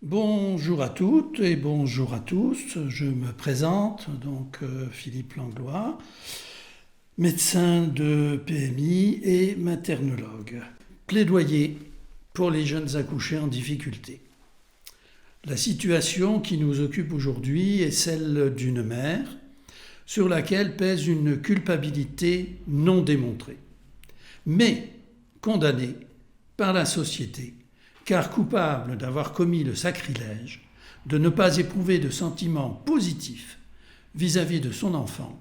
Bonjour à toutes et bonjour à tous. Je me présente, Philippe Langlois, médecin de PMI et maternologue. Plaidoyer pour les jeunes accouchés en difficulté. La situation qui nous occupe aujourd'hui est celle d'une mère sur laquelle pèse une culpabilité non démontrée, mais condamnée par la société, car coupable d'avoir commis le sacrilège de ne pas éprouver de sentiments positifs vis-à-vis de son enfant,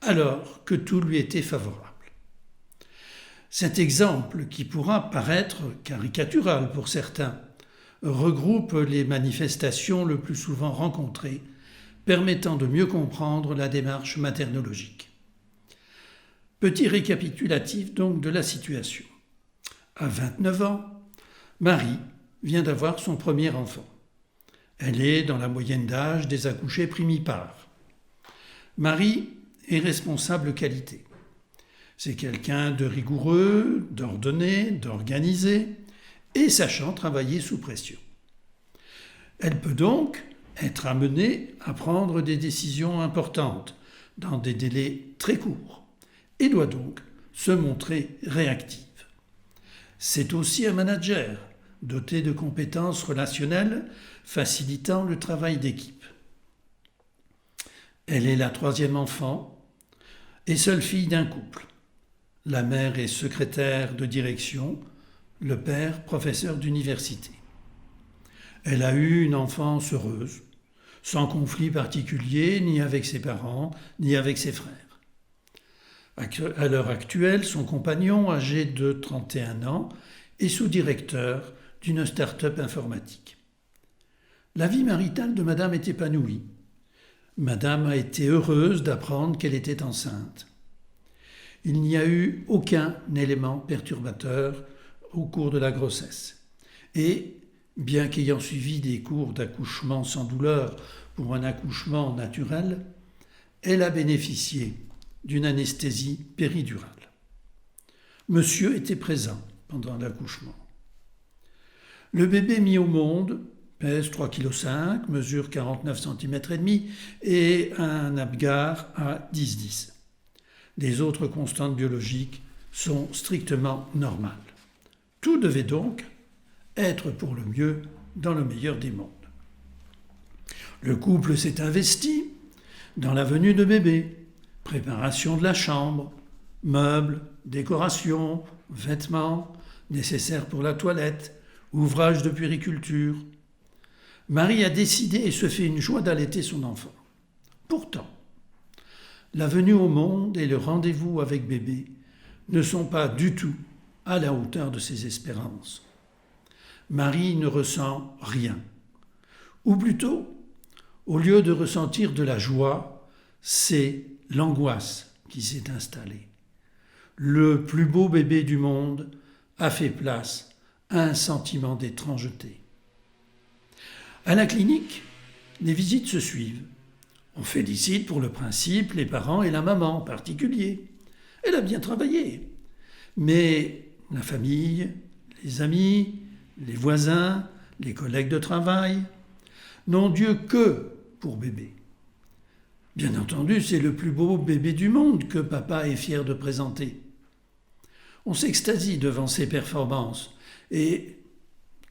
alors que tout lui était favorable. Cet exemple, qui pourra paraître caricatural pour certains, regroupe les manifestations le plus souvent rencontrées, permettant de mieux comprendre la démarche maternologique. Petit récapitulatif donc de la situation. À 29 ans, Marie vient d'avoir son premier enfant. Elle est dans la moyenne d'âge des accouchés primipares. Marie est responsable qualité. C'est quelqu'un de rigoureux, d'ordonné, d'organisé et sachant travailler sous pression. Elle peut donc être amenée à prendre des décisions importantes dans des délais très courts et doit donc se montrer réactive. C'est aussi un manager doté de compétences relationnelles facilitant le travail d'équipe. Elle est la troisième enfant et seule fille d'un couple. La mère est secrétaire de direction, le père professeur d'université. Elle a eu une enfance heureuse, sans conflit particulier ni avec ses parents ni avec ses frères. À l'heure actuelle, son compagnon, âgé de 31 ans, est sous-directeur d'une start-up informatique. La vie maritale de Madame est épanouie. Madame a été heureuse d'apprendre qu'elle était enceinte. Il n'y a eu aucun élément perturbateur au cours de la grossesse. Et, bien qu'ayant suivi des cours d'accouchement sans douleur pour un accouchement naturel, elle a bénéficié d'une anesthésie péridurale. Monsieur était présent pendant l'accouchement. Le bébé mis au monde pèse 3,5 kg, mesure 49 cm et demi et un Apgar à 10,10. Les autres constantes biologiques sont strictement normales. Tout devait donc être pour le mieux dans le meilleur des mondes. Le couple s'est investi dans la venue de bébé, préparation de la chambre, meubles, décorations, vêtements nécessaires pour la toilette, ouvrage de puériculture. Marie a décidé et se fait une joie d'allaiter son enfant. Pourtant, la venue au monde et le rendez-vous avec bébé ne sont pas du tout à la hauteur de ses espérances. Marie ne ressent rien. Ou plutôt, au lieu de ressentir de la joie, c'est l'angoisse qui s'est installée. Le plus beau bébé du monde a fait place à un sentiment d'étrangeté. À la clinique, les visites se suivent. On félicite pour le principe les parents et la maman en particulier. Elle a bien travaillé. Mais la famille, les amis, les voisins, les collègues de travail n'ont Dieu que pour bébé. Bien entendu, c'est le plus beau bébé du monde que papa est fier de présenter. On s'extasie devant ses performances et,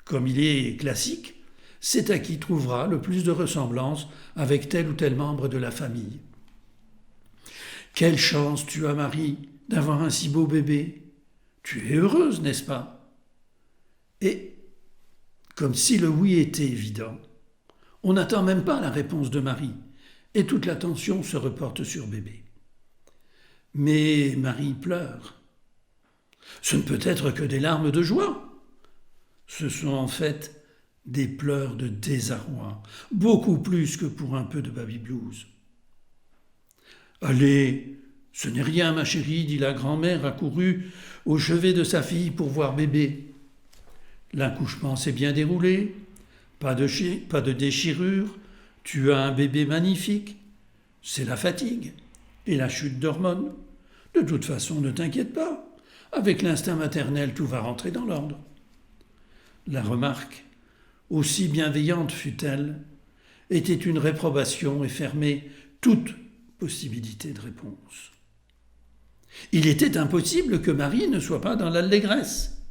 comme il est classique, c'est à qui trouvera le plus de ressemblance avec tel ou tel membre de la famille. Quelle chance tu as, Marie, d'avoir un si beau bébé. Tu es heureuse, n'est-ce pas? Et, comme si le oui était évident, on n'attend même pas la réponse de Marie, et toute l'attention se reporte sur bébé. Mais Marie pleure. Ce ne peut être que des larmes de joie. Ce sont en fait des pleurs de désarroi, beaucoup plus que pour un peu de baby blues. « Allez, ce n'est rien, ma chérie, dit la grand-mère accourue au chevet de sa fille pour voir bébé. L'accouchement s'est bien déroulé, pas de déchirure, tu as un bébé magnifique. C'est la fatigue et la chute d'hormones. De toute façon, ne t'inquiète pas. Avec l'instinct maternel, tout va rentrer dans l'ordre. » La remarque aussi bienveillante fût-elle, était une réprobation et fermait toute possibilité de réponse. Il était impossible que Marie ne soit pas dans l'allégresse.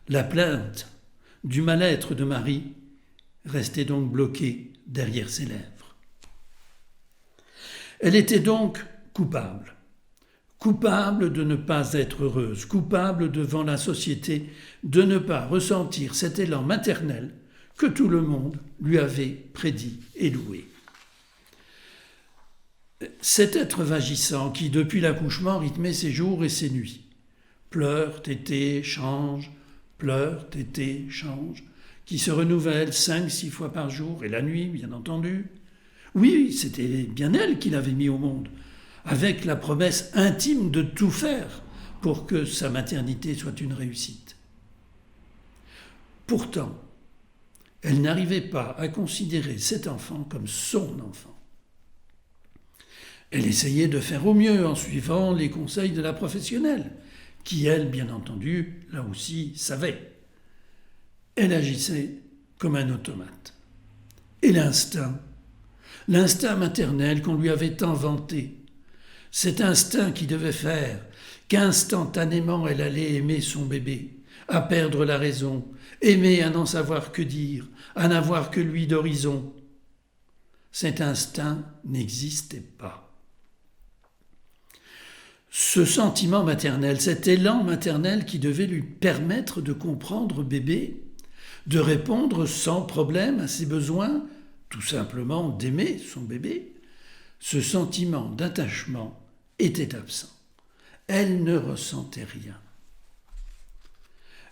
La plainte du mal-être de Marie restait donc bloquée derrière ses lèvres. Elle était donc coupable. Coupable de ne pas être heureuse, coupable devant la société de ne pas ressentir cet élan maternel que tout le monde lui avait prédit et loué. Cet être vagissant qui, depuis l'accouchement, rythmait ses jours et ses nuits, pleure, tété, change, pleure, tété, change, qui se renouvelle 5-6 fois par jour, et la nuit, bien entendu. Oui, c'était bien elle qui l'avait mis au monde, avec la promesse intime de tout faire pour que sa maternité soit une réussite. Pourtant, elle n'arrivait pas à considérer cet enfant comme son enfant. Elle essayait de faire au mieux en suivant les conseils de la professionnelle, qui, elle, bien entendu, là aussi, savait. Elle agissait comme un automate. Et l'instinct maternel qu'on lui avait tant vanté, cet instinct qui devait faire qu'instantanément elle allait aimer son bébé, à perdre la raison, aimer à n'en savoir que dire, à n'avoir que lui d'horizon, cet instinct n'existait pas. Ce sentiment maternel, cet élan maternel qui devait lui permettre de comprendre bébé, de répondre sans problème à ses besoins, tout simplement d'aimer son bébé, ce sentiment d'attachement était absent. Elle ne ressentait rien.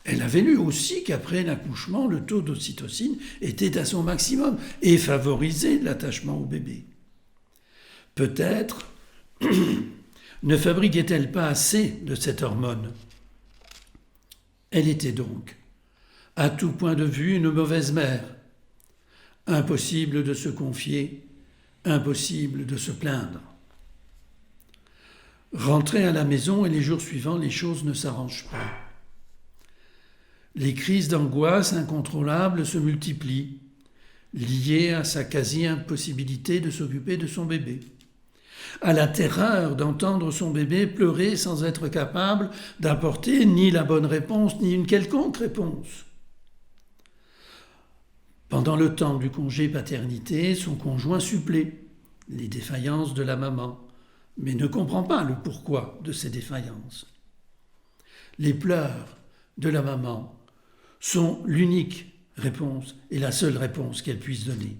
Elle avait lu aussi qu'après l'accouchement, le taux d'ocytocine était à son maximum et favorisait l'attachement au bébé. Peut-être ne fabriquait-elle pas assez de cette hormone. Elle était donc, à tout point de vue, une mauvaise mère. Impossible de se confier, impossible de se plaindre. Rentrée à la maison et les jours suivants, les choses ne s'arrangent pas. Les crises d'angoisse incontrôlables se multiplient, liées à sa quasi-impossibilité de s'occuper de son bébé, à la terreur d'entendre son bébé pleurer sans être capable d'apporter ni la bonne réponse, ni une quelconque réponse. Pendant le temps du congé paternité, son conjoint supplée les défaillances de la maman, mais ne comprend pas le pourquoi de ces défaillances. Les pleurs de la maman sont l'unique réponse et la seule réponse qu'elle puisse donner.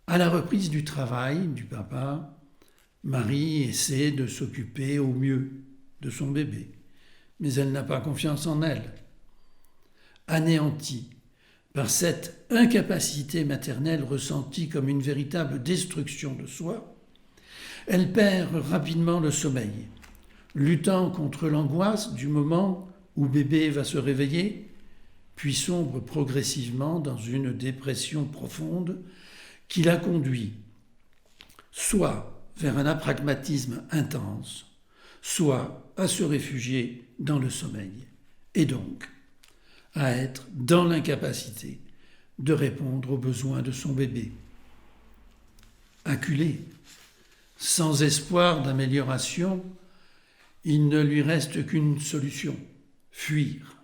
À la reprise du travail du papa, Marie essaie de s'occuper au mieux de son bébé, mais elle n'a pas confiance en elle. Anéantie par cette incapacité maternelle ressentie comme une véritable destruction de soi, elle perd rapidement le sommeil, luttant contre l'angoisse du moment où bébé va se réveiller, puis sombre progressivement dans une dépression profonde qui la conduit soit vers un apragmatisme intense, soit à se réfugier dans le sommeil, et donc à être dans l'incapacité de répondre aux besoins de son bébé. Acculé, sans espoir d'amélioration, il ne lui reste qu'une solution, fuir.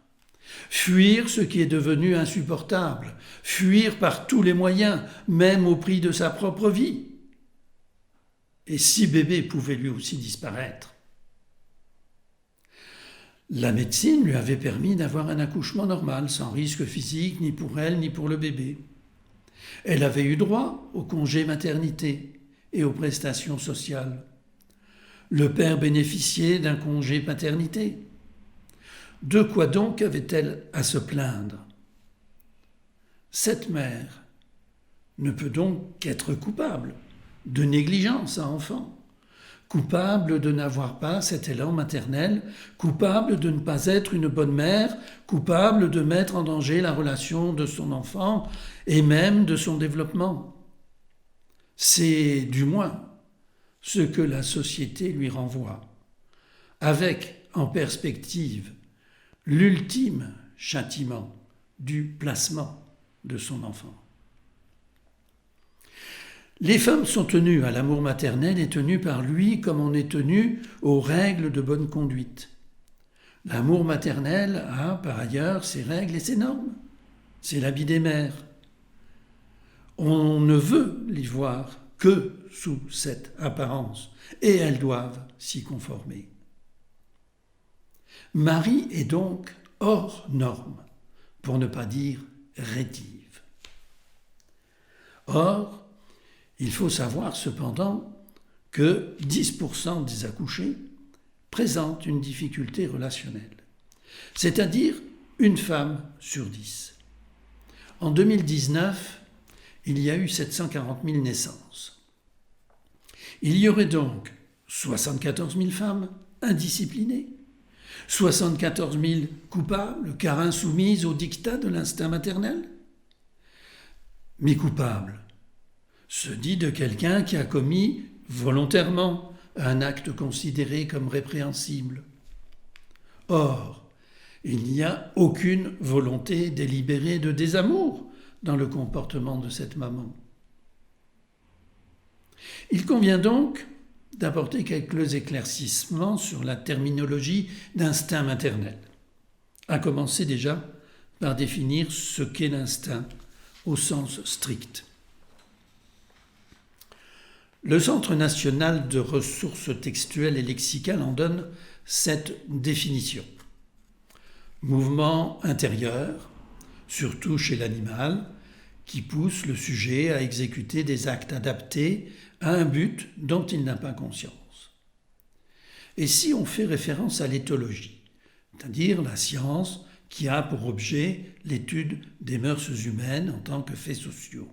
Fuir ce qui est devenu insupportable, fuir par tous les moyens, même au prix de sa propre vie. Et si bébé pouvait lui aussi disparaître? La médecine lui avait permis d'avoir un accouchement normal, sans risque physique ni pour elle ni pour le bébé. Elle avait eu droit au congé maternité et aux prestations sociales. Le père bénéficiait d'un congé paternité. De quoi donc avait-elle à se plaindre? Cette mère ne peut donc qu'être coupable de négligence à enfant, coupable de n'avoir pas cet élan maternel, coupable de ne pas être une bonne mère, coupable de mettre en danger la relation de son enfant et même de son développement. C'est du moins ce que la société lui renvoie, avec en perspective l'ultime châtiment du placement de son enfant. Les femmes sont tenues à l'amour maternel et tenues par lui comme on est tenu aux règles de bonne conduite. L'amour maternel a par ailleurs ses règles et ses normes. C'est l'habit des mères. On ne veut les voir que sous cette apparence et elles doivent s'y conformer. Marie est donc hors norme, pour ne pas dire rétive. Or, il faut savoir cependant que 10% des accouchés présentent une difficulté relationnelle, c'est-à-dire une femme sur 10. En 2019, il y a eu 740 000 naissances. Il y aurait donc 74 000 femmes indisciplinées, 74 000 coupables car insoumises au diktat de l'instinct maternel. Mais coupable se dit de quelqu'un qui a commis volontairement un acte considéré comme répréhensible. Or, il n'y a aucune volonté délibérée de désamour dans le comportement de cette maman. Il convient donc d'apporter quelques éclaircissements sur la terminologie d'instinct maternel, à commencer déjà par définir ce qu'est l'instinct au sens strict. Le Centre national de ressources textuelles et lexicales en donne cette définition. Mouvement intérieur, surtout chez l'animal, qui pousse le sujet à exécuter des actes adaptés à un but dont il n'a pas conscience. Et si on fait référence à l'éthologie, c'est-à-dire la science qui a pour objet l'étude des mœurs humaines en tant que faits sociaux,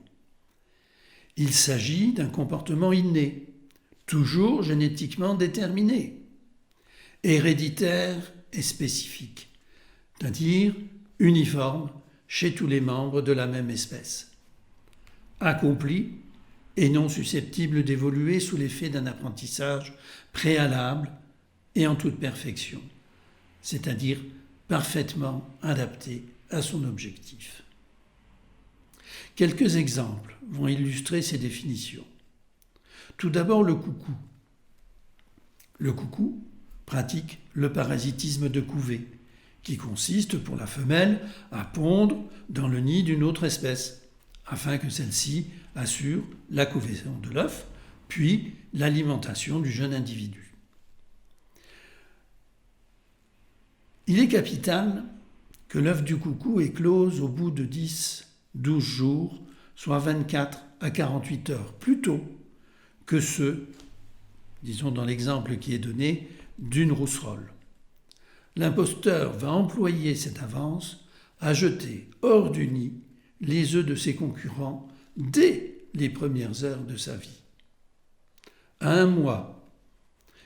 il s'agit d'un comportement inné, toujours génétiquement déterminé, héréditaire et spécifique, c'est-à-dire uniforme chez tous les membres de la même espèce, accompli et non susceptible d'évoluer sous l'effet d'un apprentissage préalable et en toute perfection, c'est-à-dire parfaitement adapté à son objectif. Quelques exemples vont illustrer ces définitions. Tout d'abord, le coucou. Le coucou pratique le parasitisme de couvée, qui consiste pour la femelle à pondre dans le nid d'une autre espèce, afin que celle-ci assure la couvaison de l'œuf, puis l'alimentation du jeune individu. Il est capital que l'œuf du coucou éclose au bout de 10-12 jours, soit 24 à 48 heures, plus tôt que ceux, disons dans l'exemple qui est donné, d'une rousserolle. L'imposteur va employer cette avance à jeter hors du nid les œufs de ses concurrents dès les premières heures de sa vie. À 1 mois,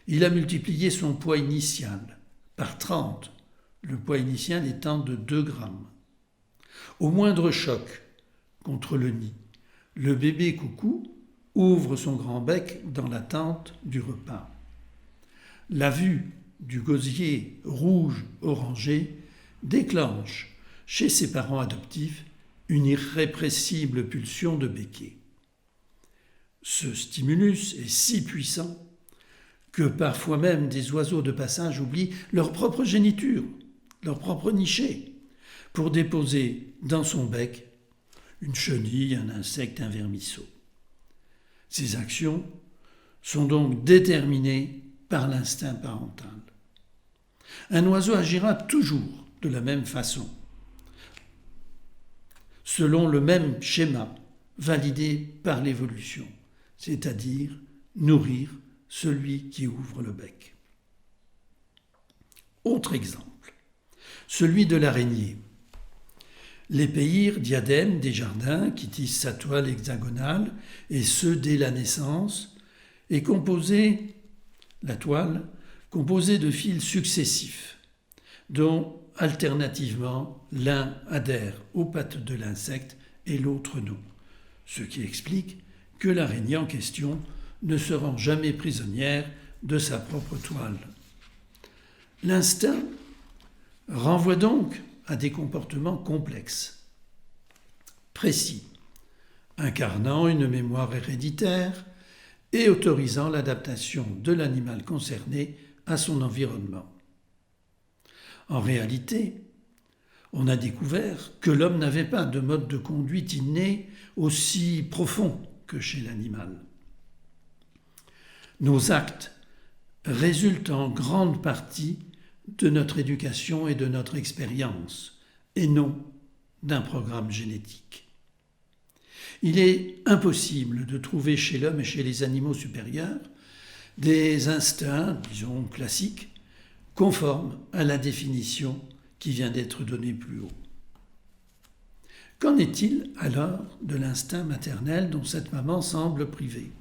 il a multiplié son poids initial par 30, le poids initial étant de 2 grammes. Au moindre choc contre le nid, le bébé coucou ouvre son grand bec dans l'attente du repas. La vue du gosier rouge-orangé déclenche chez ses parents adoptifs une irrépressible pulsion de béquet. Ce stimulus est si puissant que parfois même des oiseaux de passage oublient leur propre géniture, leur propre nichée, pour déposer dans son bec une chenille, un insecte, un vermisseau. Ces actions sont donc déterminées par l'instinct parental. Un oiseau agira toujours de la même façon, selon le même schéma validé par l'évolution, c'est-à-dire nourrir celui qui ouvre le bec. Autre exemple, celui de l'araignée. L'épéire diadème des jardins, qui tisse sa toile hexagonale, et ce dès la naissance, est la toile, composée de fils successifs, dont alternativement l'un adhère aux pattes de l'insecte et l'autre non, ce qui explique que l'araignée en question ne se rend jamais prisonnière de sa propre toile. L'instinct renvoie donc à des comportements complexes, précis, incarnant une mémoire héréditaire et autorisant l'adaptation de l'animal concerné à son environnement. En réalité, on a découvert que l'homme n'avait pas de mode de conduite inné aussi profond que chez l'animal. Nos actes résultent en grande partie de notre éducation et de notre expérience, et non d'un programme génétique. Il est impossible de trouver chez l'homme et chez les animaux supérieurs des instincts, disons, classiques, conformes à la définition qui vient d'être donnée plus haut. Qu'en est-il alors de l'instinct maternel dont cette maman semble privée ?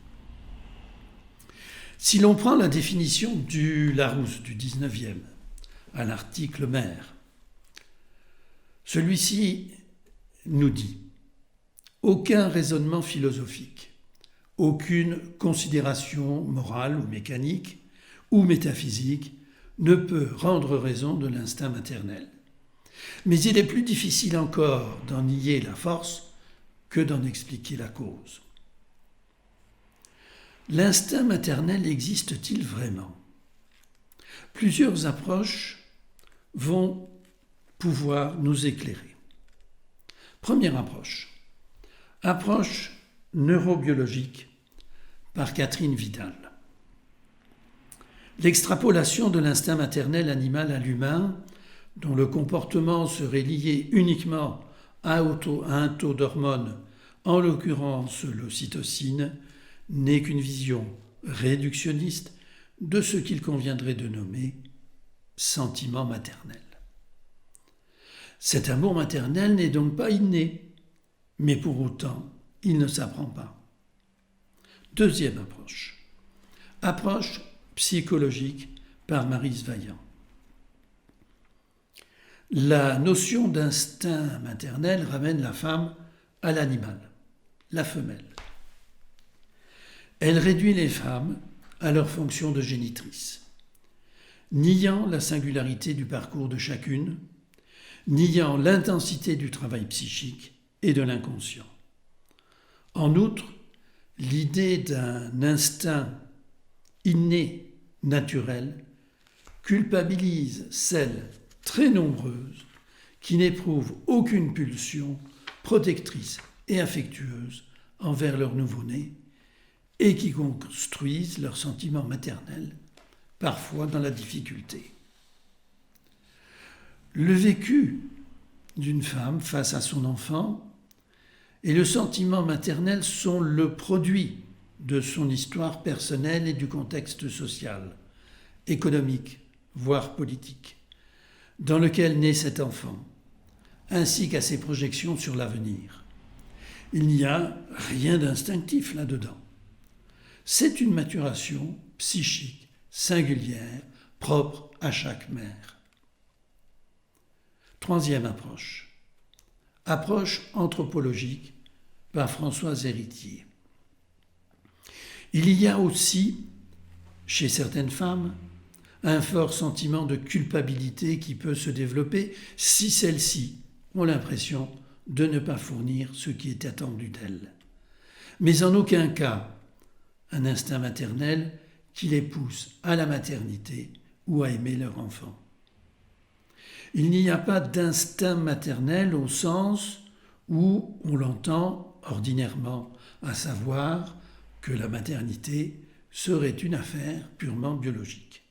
Si l'on prend la définition du Larousse du 19e, à l'article mère, celui-ci nous dit « Aucun raisonnement philosophique, aucune considération morale ou mécanique ou métaphysique ne peut rendre raison de l'instinct maternel. Mais il est plus difficile encore d'en nier la force que d'en expliquer la cause. » L'instinct maternel existe-t-il vraiment ? Plusieurs approches vont pouvoir nous éclairer. Première approche neurobiologique par Catherine Vidal. L'extrapolation de l'instinct maternel animal à l'humain, dont le comportement serait lié uniquement à un taux d'hormones, en l'occurrence l'ocytocine, n'est qu'une vision réductionniste de ce qu'il conviendrait de nommer sentiment maternel. Cet amour maternel n'est donc pas inné, mais pour autant, il ne s'apprend pas. Deuxième approche psychologique par Maryse Vaillant. La notion d'instinct maternel ramène la femme à l'animal, la femelle. Elle réduit les femmes à leur fonction de génitrice, niant la singularité du parcours de chacune, niant l'intensité du travail psychique et de l'inconscient. En outre, l'idée d'un instinct inné, naturel, culpabilise celles très nombreuses qui n'éprouvent aucune pulsion protectrice et affectueuse envers leur nouveau-né et qui construisent leur sentiment maternel, parfois dans la difficulté. Le vécu d'une femme face à son enfant et le sentiment maternel sont le produit de son histoire personnelle et du contexte social, économique, voire politique, dans lequel naît cet enfant, ainsi qu'à ses projections sur l'avenir. Il n'y a rien d'instinctif là-dedans. C'est une maturation psychique singulière, propre à chaque mère. Troisième approche anthropologique par Françoise Héritier. Il y a aussi, chez certaines femmes, un fort sentiment de culpabilité qui peut se développer si celles-ci ont l'impression de ne pas fournir ce qui est attendu d'elles. Mais en aucun cas un instinct maternel qui les pousse à la maternité ou à aimer leur enfant. Il n'y a pas d'instinct maternel au sens où on l'entend ordinairement, à savoir que la maternité serait une affaire purement biologique.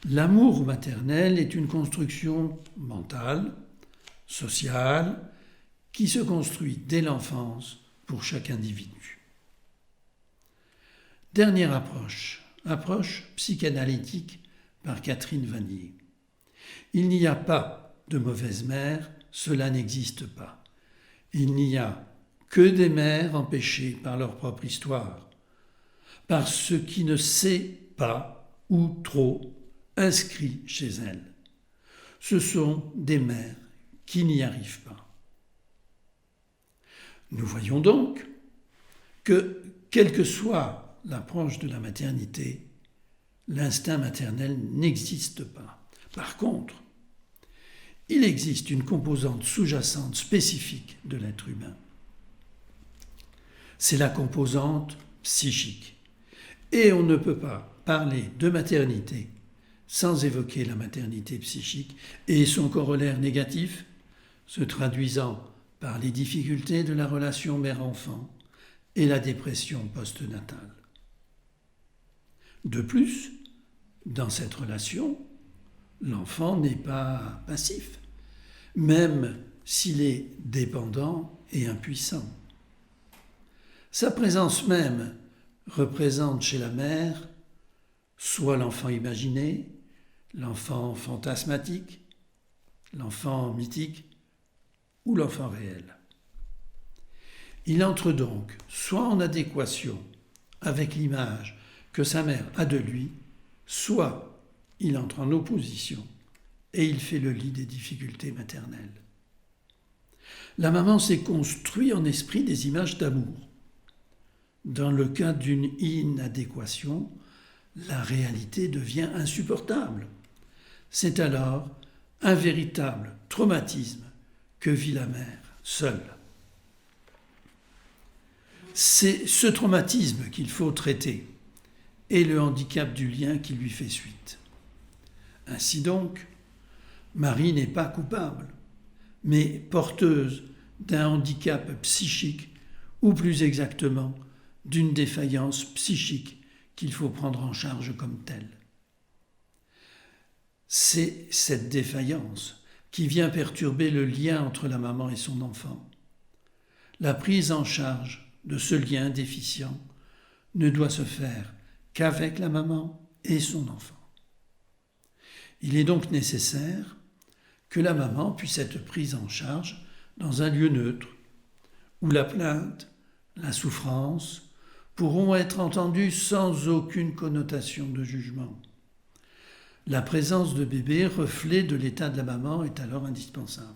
L'amour maternel est une construction mentale, sociale, qui se construit dès l'enfance pour chaque individu. Dernière approche psychanalytique par Catherine Vanier. Il n'y a pas de mauvaise mère, cela n'existe pas. Il n'y a que des mères empêchées par leur propre histoire, par ce qui ne s'est pas ou trop inscrit chez elles. Ce sont des mères qui n'y arrivent pas. Nous voyons donc que, quelle que soit l'approche de la maternité, l'instinct maternel n'existe pas. Par contre, il existe une composante sous-jacente spécifique de l'être humain. C'est la composante psychique. Et on ne peut pas parler de maternité sans évoquer la maternité psychique et son corollaire négatif, se traduisant par les difficultés de la relation mère-enfant et la dépression postnatale. De plus, dans cette relation, l'enfant n'est pas passif, même s'il est dépendant et impuissant. Sa présence même représente chez la mère soit l'enfant imaginé, l'enfant fantasmatique, l'enfant mythique ou l'enfant réel. Il entre donc soit en adéquation avec l'image que sa mère a de lui, soit il entre en opposition et il fait le lit des difficultés maternelles. La maman s'est construite en esprit des images d'amour. Dans le cas d'une inadéquation, la réalité devient insupportable. C'est alors un véritable traumatisme que vit la mère seule. C'est ce traumatisme qu'il faut traiter et le handicap du lien qui lui fait suite. Ainsi donc, Marie n'est pas coupable, mais porteuse d'un handicap psychique, ou plus exactement, d'une défaillance psychique qu'il faut prendre en charge comme telle. C'est cette défaillance qui vient perturber le lien entre la maman et son enfant. La prise en charge de ce lien déficient ne doit se faire qu'avec la maman et son enfant. Il est donc nécessaire que la maman puisse être prise en charge dans un lieu neutre, où la plainte, la souffrance pourront être entendues sans aucune connotation de jugement. La présence de bébé, reflet de l'état de la maman, est alors indispensable.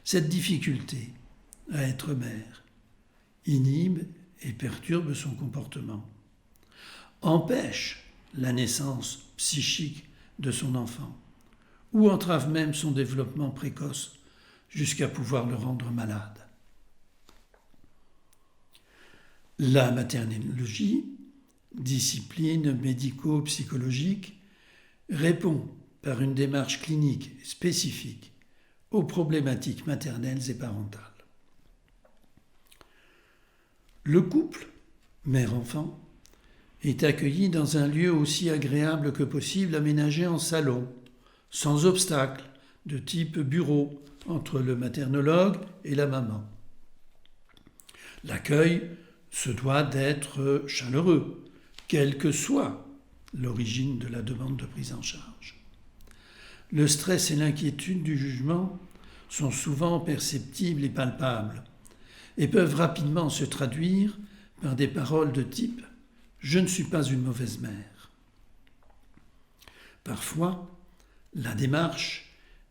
Cette difficulté à être mère inhibe et perturbe son comportement, empêche la naissance psychique de son enfant, ou entrave même son développement précoce jusqu'à pouvoir le rendre malade. La maternologie, discipline médico-psychologique, répond par une démarche clinique spécifique aux problématiques maternelles et parentales. Le couple, mère-enfant, est accueilli dans un lieu aussi agréable que possible aménagé en salon, sans obstacle, de type bureau, entre le maternologue et la maman. L'accueil se doit d'être chaleureux, quelle que soit l'origine de la demande de prise en charge. Le stress et l'inquiétude du jugement sont souvent perceptibles et palpables et peuvent rapidement se traduire par des paroles de type « je ne suis pas une mauvaise mère ». Parfois, la démarche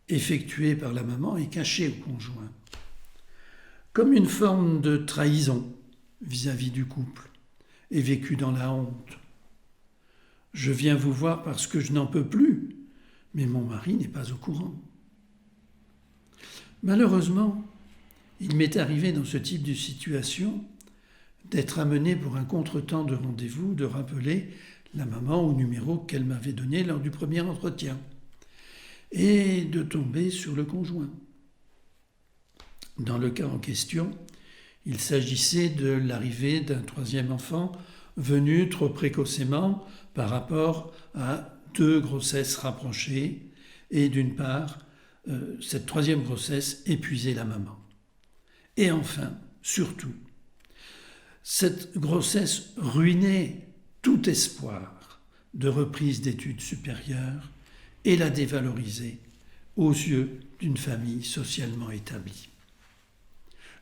effectuée par la maman est cachée au conjoint, comme une forme de trahison vis-à-vis du couple et vécue dans la honte. Je viens vous voir parce que je n'en peux plus, mais mon mari n'est pas au courant. Malheureusement, il m'est arrivé dans ce type de situation d'être amené pour un contretemps de rendez-vous, de rappeler la maman au numéro qu'elle m'avait donné lors du premier entretien et de tomber sur le conjoint. Dans le cas en question, il s'agissait de l'arrivée d'un troisième enfant venu trop précocement par rapport à 2 grossesses rapprochées et d'une part, cette troisième grossesse épuisait la maman. Et enfin, surtout, cette grossesse ruinait tout espoir de reprise d'études supérieures et la dévalorisait aux yeux d'une famille socialement établie.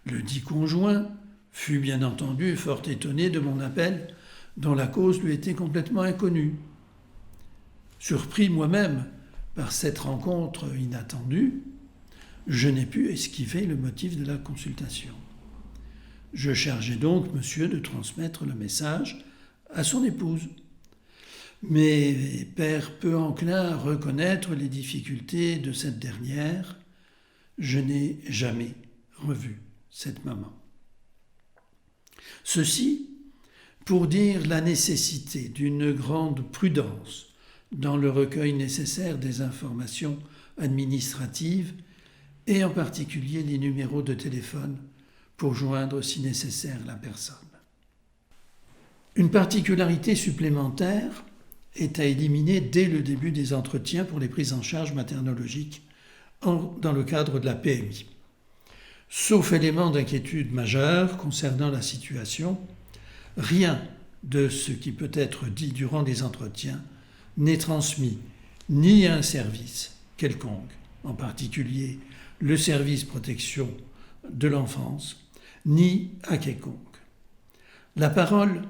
Le dit conjoint fut bien entendu fort étonné de mon appel dont la cause lui était complètement inconnue. Surpris moi-même par cette rencontre inattendue, je n'ai pu esquiver le motif de la consultation. Je chargeai donc monsieur de transmettre le message à son épouse. mais père peu enclin à reconnaître les difficultés de cette dernière, je n'ai jamais revu cette maman. Ceci pour dire la nécessité d'une grande prudence dans le recueil nécessaire des informations administratives et en particulier les numéros de téléphone pour joindre si nécessaire la personne. Une particularité supplémentaire est à éliminer dès le début des entretiens pour les prises en charge maternologiques dans le cadre de la PMI. Sauf élément d'inquiétude majeure concernant la situation, rien de ce qui peut être dit durant les entretiens n'est transmis ni à un service quelconque, en particulier le service protection de l'enfance, ni à quiconque. La parole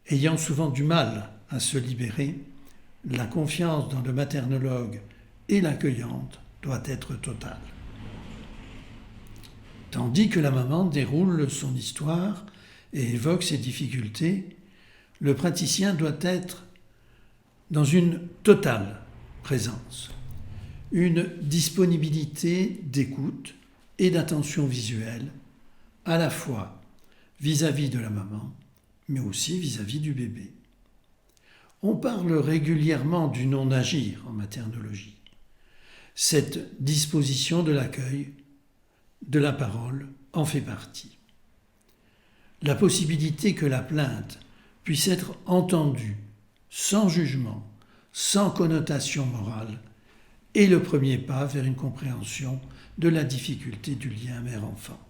ayant souvent du mal à se libérer, la confiance dans le maternologue et l'accueillante doit être totale. Tandis que la maman déroule son histoire et évoque ses difficultés, le praticien doit être dans une totale présence, une disponibilité d'écoute et d'attention visuelle, à la fois vis-à-vis de la maman, mais aussi vis-à-vis du bébé. On parle régulièrement du non-agir en maternologie. Cette disposition de l'accueil, de la parole, en fait partie. La possibilité que la plainte puisse être entendue sans jugement, sans connotation morale, est le premier pas vers une compréhension de la difficulté du lien mère-enfant.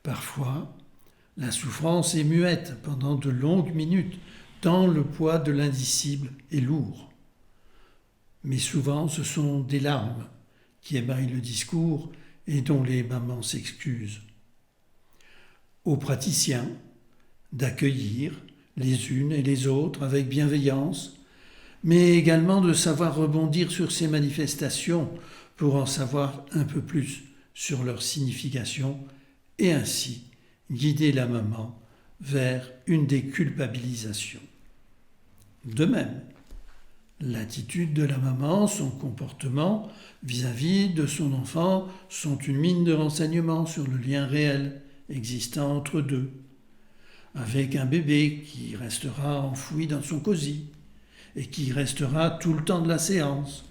Parfois, la souffrance est muette pendant de longues minutes, tant le poids de l'indicible est lourd. Mais souvent, ce sont des larmes qui émaillent le discours et dont les mamans s'excusent. Aux praticiens d'accueillir les unes et les autres avec bienveillance, mais également de savoir rebondir sur ces manifestations pour en savoir un peu plus sur leur signification et ainsi guider la maman vers une déculpabilisation. De même, l'attitude de la maman, son comportement vis-à-vis de son enfant sont une mine de renseignements sur le lien réel existant entre deux, avec un bébé qui restera enfoui dans son cosy et qui restera tout le temps de la séance.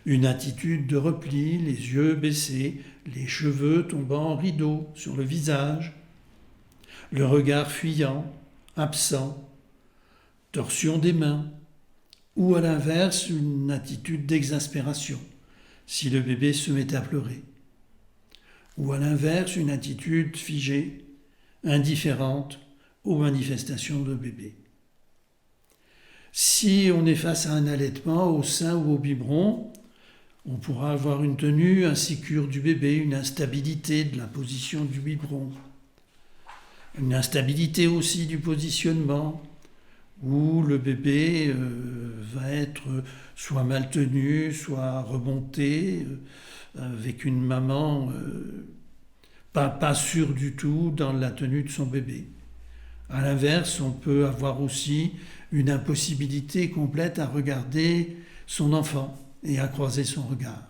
Une attitude de repli, les yeux baissés, les cheveux tombant en rideau sur le visage, le regard fuyant, absent, torsion des mains, ou à l'inverse une attitude d'exaspération, si le bébé se met à pleurer, ou à l'inverse une attitude figée, indifférente aux manifestations de bébé. Si on est face à un allaitement au sein ou au biberon, on pourra avoir une tenue insécure du bébé, une instabilité de la position du biberon, une instabilité aussi du positionnement, où le bébé va être soit mal tenu, soit remonté, avec une maman pas sûre du tout dans la tenue de son bébé. À l'inverse, on peut avoir aussi une impossibilité complète à regarder son enfant et à croiser son regard.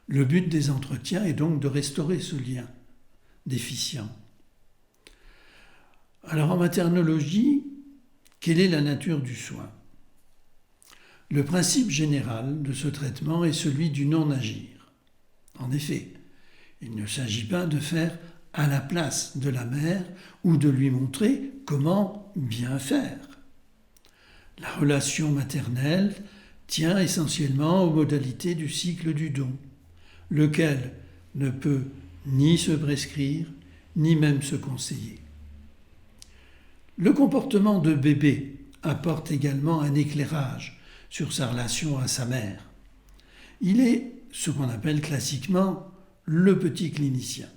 Le but des entretiens est donc de restaurer ce lien déficient. Alors en maternologie, quelle est la nature du soin ? Le principe général de ce traitement est celui du non-agir. En effet, il ne s'agit pas de faire à la place de la mère ou de lui montrer comment bien faire. La relation maternelle tient essentiellement aux modalités du cycle du don, lequel ne peut ni se prescrire, ni même se conseiller. Le comportement de bébé apporte également un éclairage sur sa relation à sa mère. Il est ce qu'on appelle classiquement le petit clinicien.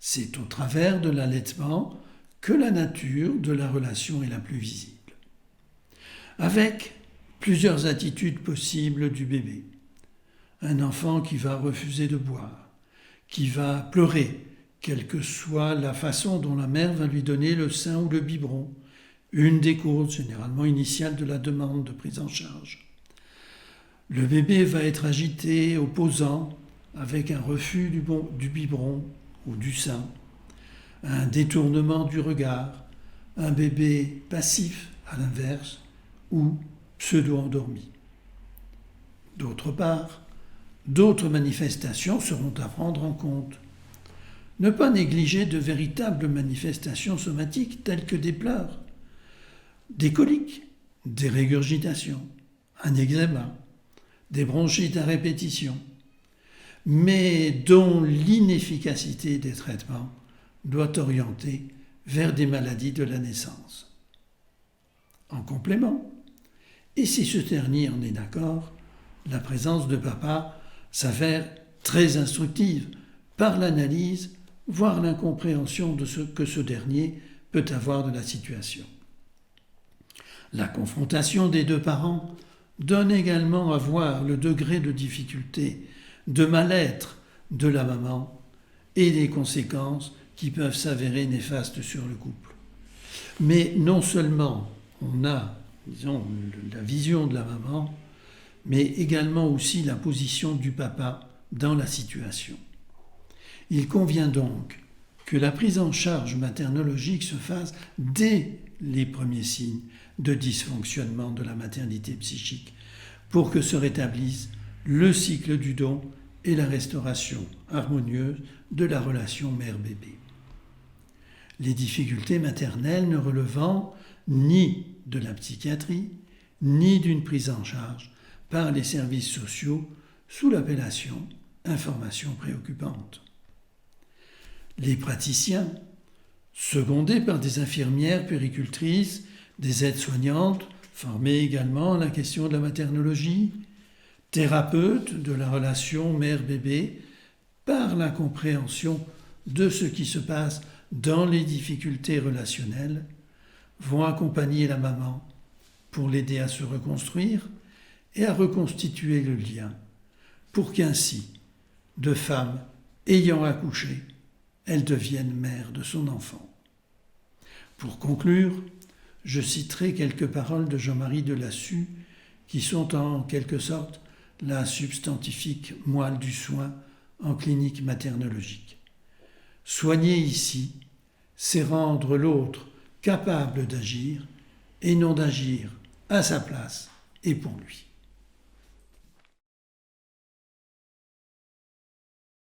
C'est au travers de l'allaitement que la nature de la relation est la plus visible. Avec plusieurs attitudes possibles du bébé. Un enfant qui va refuser de boire, qui va pleurer, quelle que soit la façon dont la mère va lui donner le sein ou le biberon, une des causes généralement initiales de la demande de prise en charge. Le bébé va être agité, opposant, avec un refus du biberon ou du sein, un détournement du regard, un bébé passif à l'inverse ou pseudo-endormi. D'autre part, d'autres manifestations seront à prendre en compte. Ne pas négliger de véritables manifestations somatiques telles que des pleurs, des coliques, des régurgitations, un eczéma, des bronchites à répétition, mais dont l'inefficacité des traitements doit orienter vers des maladies de la naissance. En complément, et si ce dernier en est d'accord, la présence de papa s'avère très instructive par l'analyse, voire l'incompréhension de ce que ce dernier peut avoir de la situation. La confrontation des deux parents donne également à voir le degré de difficulté, de mal-être de la maman et les conséquences qui peuvent s'avérer néfastes sur le couple. Mais non seulement on a, la vision de la maman, mais également aussi la position du papa dans la situation. Il convient donc que la prise en charge maternologique se fasse dès les premiers signes de dysfonctionnement de la maternité psychique pour que se rétablisse le cycle du don et la restauration harmonieuse de la relation mère-bébé. Les difficultés maternelles ne relevant ni de la psychiatrie, ni d'une prise en charge par les services sociaux sous l'appellation information préoccupante. Les praticiens, secondés par des infirmières puéricultrices, des aides-soignantes, formées également à la question de la maternologie, thérapeutes de la relation mère-bébé, par la compréhension de ce qui se passe dans les difficultés relationnelles, vont accompagner la maman pour l'aider à se reconstruire et à reconstituer le lien, pour qu'ainsi, de femme ayant accouché, elle devienne mère de son enfant. Pour conclure, je citerai quelques paroles de Jean-Marie Delassus qui sont en quelque sorte la substantifique moelle du soin en clinique maternologique. Soigner ici, c'est rendre l'autre capable d'agir et non d'agir à sa place et pour lui.